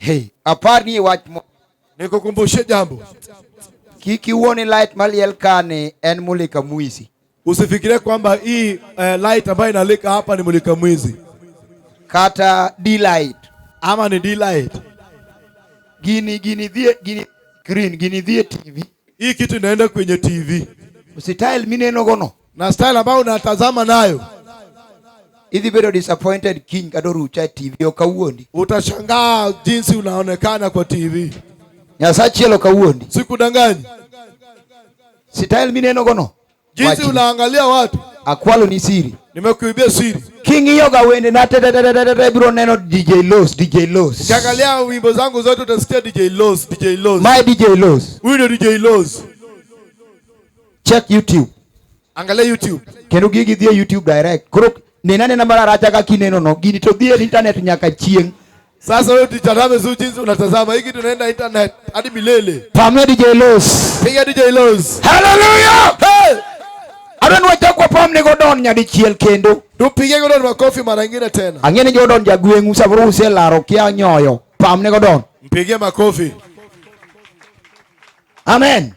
Hey, aparni wach mo. Nikukumbushe jambo. Kiki uone light maliel kane en mulika mwizi. Usifikirie kwamba hii light ambayo inalika hapa ni mulika mwizi. Kata D-light. Ama ni D-light. Gini green, gini dhie TV. Hii kitu inaenda kwenye TV. Style mineno gono. Na style ambayo unatazama nayo. Hivi bedo disappointed king kadoru cha TV okawuondi. Utashangaa jinsi unaonekana kwa TV. Nyasachielo kawuondi. Sikudanganyi. Style mineno gono. Jinsi unaangalia watu. Akwalo ni siri. Nimekuibia siri. King yoga wende na bro neno DJ Loss. Ukiangalia wimbo zangu zote utasikia DJ Loss. My DJ Loss. Huyu ndio DJ Loss. Check YouTube. Angalia YouTube. Kendo gigi dhie YouTube direct. Kuro nenane na mara racha ka kineno no gini to dhie internet nyaka chieng. Sasa wewe titazame zu jinsi unatazama hiki tunaenda internet hadi milele. Pamwe DJ Loss. Piga DJ Loss. Hallelujah. Hey! Aron wacha kwa pamne godon nyadi chiel kendo. Tupige godon makofi mara nyingine tena. Angene godon jagwengu sabro uselaro kia nyoyo. Pamne godon. Mpige makofi. Amen.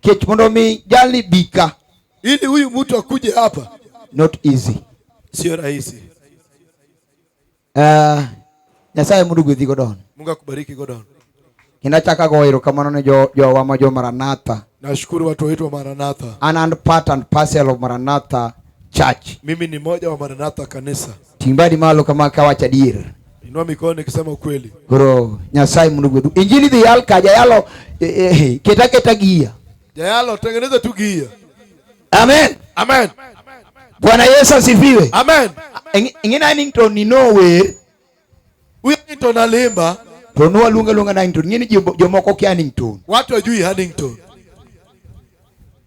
Kech mondo mi jali bika. Ili huyu mtu akuje hapa. Not easy. Sio rahisi. Nyasaye mundu gwedhi godon. Mungu akubariki godon. Kinachaka goiro kamano ne jo wama jo Maranatha. Nashukuru watu wetu wa Maranatha. And part and parcel of Maranatha Church. Mimi ni moja wa Maranatha kanisa. Timbadi malo kama kawacha dir. Inua mikono nikisema ukweli. Bro, Nyasaye mundu gwedhi. Injili dhi yal kaja yalo keta gia. Jayalo tengeneza tu gia. Amen. Amen. Bwana Yesu asifiwe. Amen. Ingina Hannington ni nowhere. Huyu Hannington alimba. Tonua lunga na Hannington. Ngini jomoko kia Hannington. Watu wajui Hannington.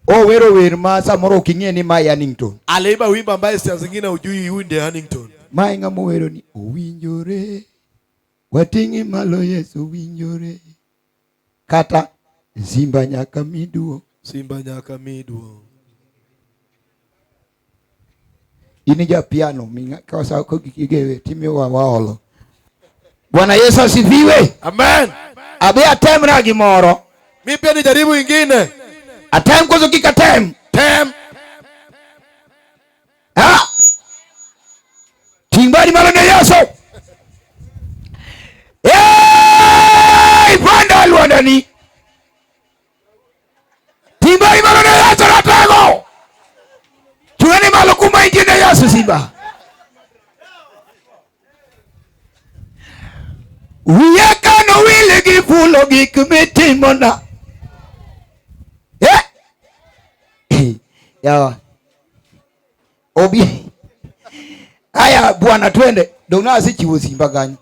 Wero ma samoro kinye ni ma Hannington. Aliimba wimbo ambaye saa zingine hujui huyu ndiye Hannington. Ma inga mwero ni owinjore. Watingi malo Yesu winjore. Kata Simba nyaka miduo. Ini ja piano minga kwa sawa kigewe timi wa waolo. Bwana Yesu asifiwe. Amen. Abe atem na gimoro. Mimi pia ni jaribu ingine. Atem kozo kikatem. Timbali malo ne Yesu. Panda alwadani. Timbali malo ne Yesu ratego. Tueni malo kuma ingine Yesu simba. Uyaka no wile gifulo gikumitimona. Ya. Obi. Aya bwana twende. Dona asichiwo simba gani?